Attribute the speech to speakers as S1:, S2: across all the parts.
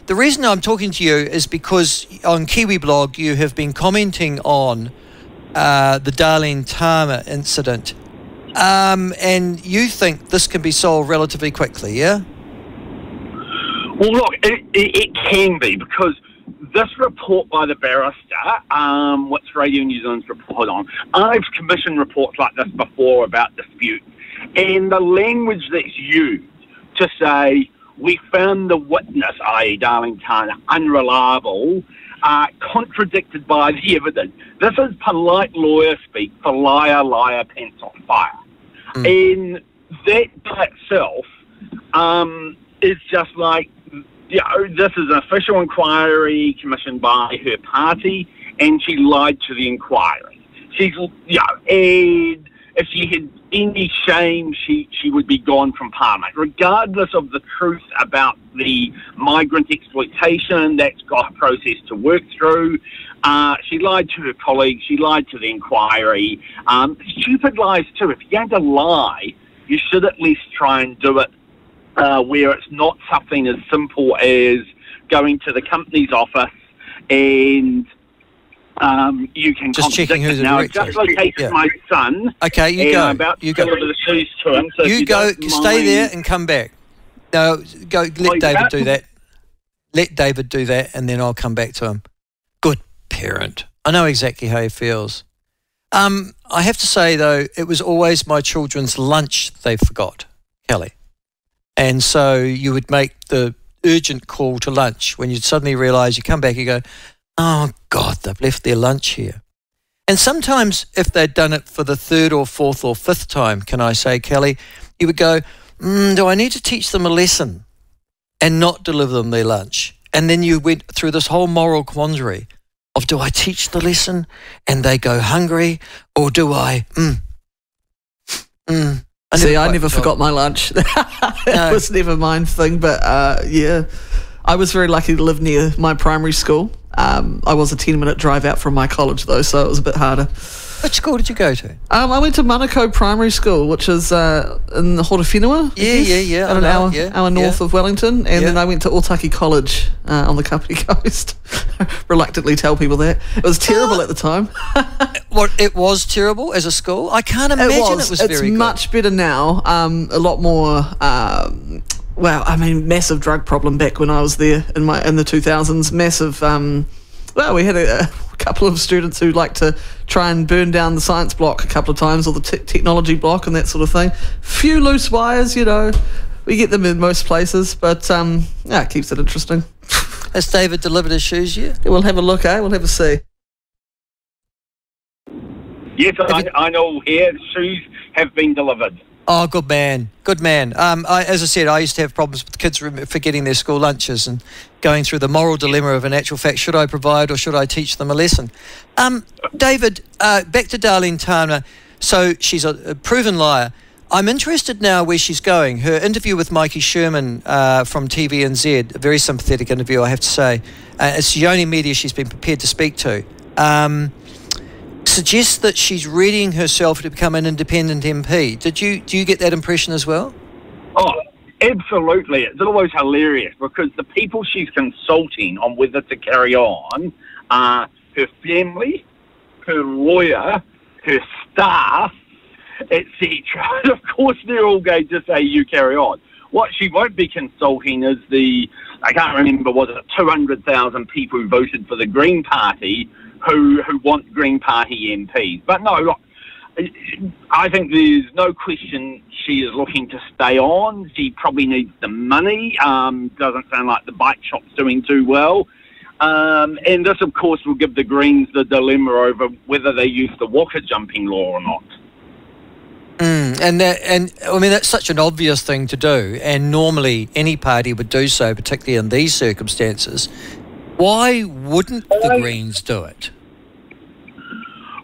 S1: the reason I'm talking to you is because on Kiwiblog you have been commenting on the Darleen Tana incident, and you think this can be solved relatively quickly, yeah?
S2: Well, look, it can be, because this report by the barrister, which Radio New Zealand's report on, I've commissioned reports like this before about disputes, and the language that's used to say, we found the witness, i.e. Darleen Tana, unreliable, contradicted by the evidence. This is polite lawyer speak for liar, liar, pants on fire. And that by itself is just like, this is an official inquiry commissioned by her party, and she lied to the inquiry. She's, and if she had any shame, she would be gone from Parliament, regardless of the truth about the migrant exploitation. That's got a process to work through. She lied to her colleagues. She lied to the inquiry. Stupid lies too. If you're going to lie, you should at least try and do it where it's not something as simple as going to the company's office and you can
S1: just checking who's
S2: now.
S1: I've
S2: just located my son.
S1: Okay, you go.
S2: I'm about to deliver the shoes to him. So
S1: you go. Stay there and come back. No, go. Let David do that. Let David do that, and then I'll come back to him. Good parent. I know exactly how he feels. I have to say though, it was always my children's lunch they forgot, Kelly, and so you would make the urgent call to lunch when you'd suddenly realise. You come back, you go, oh, God, they've left their lunch here. And sometimes if they'd done it for the third or fourth or fifth time, can I say, Kelly, you would go, do I need to teach them a lesson and not deliver them their lunch? And then you went through this whole moral quandary of, do I teach the lesson and they go hungry, or do I,
S3: See, I never forgot my lunch. It was never mine thing, but yeah. I was very lucky to live near my primary school. I was a 10-minute drive out from my college, though, so it was a bit harder.
S1: Which school did you go to?
S3: I went to Manukau Primary School, which is in the Horowhenua.
S1: Yeah.
S3: About an hour north of Wellington. And then I went to Otaki College on the Kapiti Coast. Reluctantly tell people that. It was terrible at the time.
S1: What, it was terrible as a school? I can't imagine it was very good.
S3: It's much better now. A lot more... well, I mean, massive drug problem back when I was there in the 2000s. Massive. Well, we had a couple of students who liked to try and burn down the science block a couple of times, or the technology block and that sort of thing. Few loose wires, we get them in most places, but it keeps it interesting.
S1: Has David delivered his shoes yet?
S3: We'll have a look, We'll have a see.
S2: Yes, I know here shoes have been delivered.
S1: Oh, good man. Good man. As I said, I used to have problems with kids forgetting their school lunches and going through the moral dilemma of, in actual fact, should I provide or should I teach them a lesson? David, back to Darleen Tana. So she's a proven liar. I'm interested now where she's going. Her interview with Mikey Sherman from TVNZ, a very sympathetic interview, I have to say. It's the only media she's been prepared to speak to. Suggests that she's readying herself to become an independent MP. Do you get that impression as well?
S2: Oh, absolutely. It's always hilarious because the people she's consulting on whether to carry on are her family, her lawyer, her staff, etc. Of course, they're all going to say, you carry on. What she won't be consulting is I can't remember, was it 200,000 people who voted for the Green Party who want Green Party MPs. But no, look, I think there's no question she is looking to stay on. She probably needs the money. Doesn't sound like the bike shop's doing too well. And this, of course, will give the Greens the dilemma over whether they use the walker jumping law or not.
S1: And I mean, that's such an obvious thing to do, and normally any party would do so, particularly in these circumstances. Why wouldn't the Greens do it?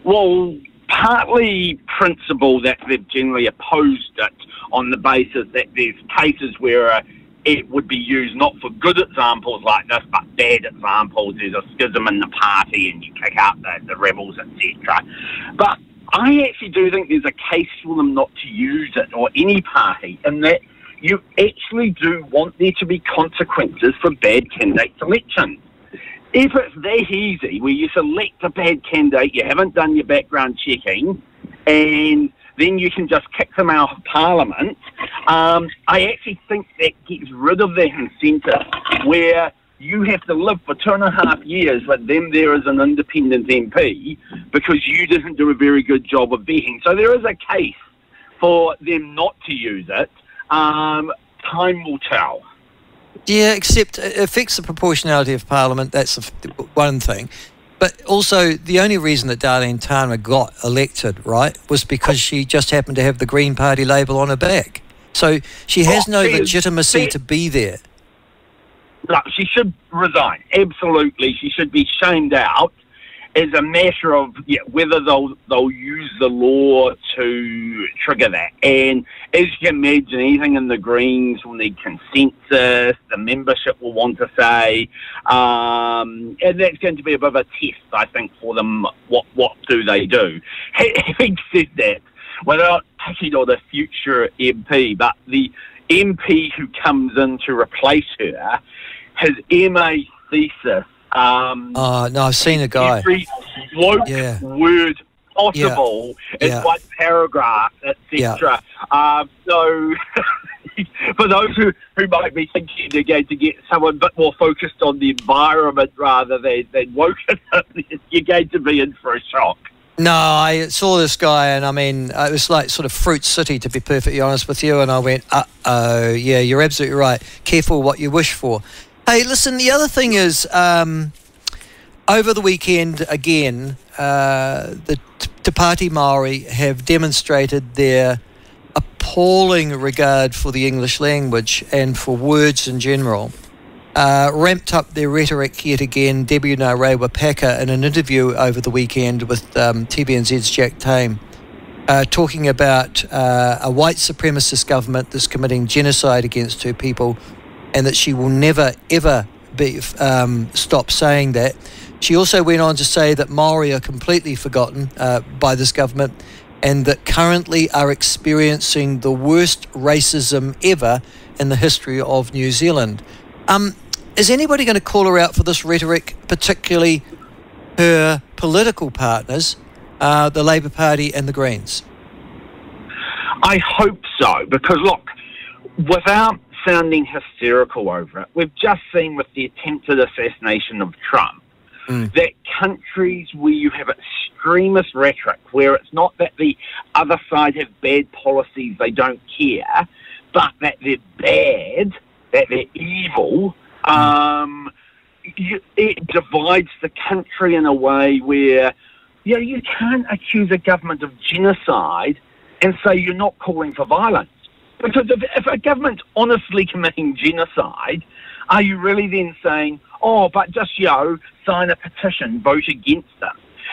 S2: Well, partly principle that they've generally opposed it on the basis that there's cases where it would be used not for good examples like this, but bad examples. There's a schism in the party and you kick out the rebels, etc. But I actually do think there's a case for them not to use it, or any party, in that, you actually do want there to be consequences for bad candidate selection. If it's that easy, where you select a bad candidate, you haven't done your background checking, and then you can just kick them out of Parliament, I actually think that gets rid of that incentive where you have to live for 2.5 years with them there as an independent MP because you didn't do a very good job of vetting. So there is a case for them not to use it. Time will tell.
S1: Yeah, except it affects the proportionality of Parliament. That's one thing. But also, the only reason that Darleen Tana got elected, right, was because she just happened to have the Green Party label on her back. So she has no legitimacy to be there.
S2: Look, she should resign. Absolutely, she should be shamed out. As a matter of whether they'll use the law to trigger that. And as you can imagine, anything in the Greens will need consensus. The membership will want to say, and that's going to be a bit of a test, I think, for them. What do they do? Having said that, without picking on a future MP, but the MP who comes in to replace her, his MA thesis.
S1: No, I've seen a guy.
S2: Every woke word possible in one paragraph, etc. So, for those who might be thinking they're going to get someone a bit more focused on the environment rather than wokeness, you're going to be in for a shock.
S1: No, I saw this guy, and I mean, it was like sort of Fruit City, to be perfectly honest with you, and I went, uh-oh, yeah, you're absolutely right. Careful what you wish for. Hey, listen, the other thing is, over the weekend, again, the Te Pāti Māori have demonstrated their appalling regard for the English language and for words in general, ramped up their rhetoric yet again. Debbie Rewa Packer, in an interview over the weekend with TVNZ's Jack Tame, talking about a white supremacist government that's committing genocide against her people, and that she will never, ever stop saying that. She also went on to say that Maori are completely forgotten by this government and that currently are experiencing the worst racism ever in the history of New Zealand. Is anybody going to call her out for this rhetoric, particularly her political partners, the Labour Party and the Greens?
S2: I hope so, because look, without sounding hysterical over it, we've just seen with the attempted assassination of Trump that countries where you have extremist rhetoric, where it's not that the other side have bad policies, they don't care, but that they're bad, that they're evil, it divides the country in a way where you can't accuse a government of genocide and say you're not calling for violence. Because if a government's honestly committing genocide, are you really then saying, oh, but just, sign a petition, vote against it?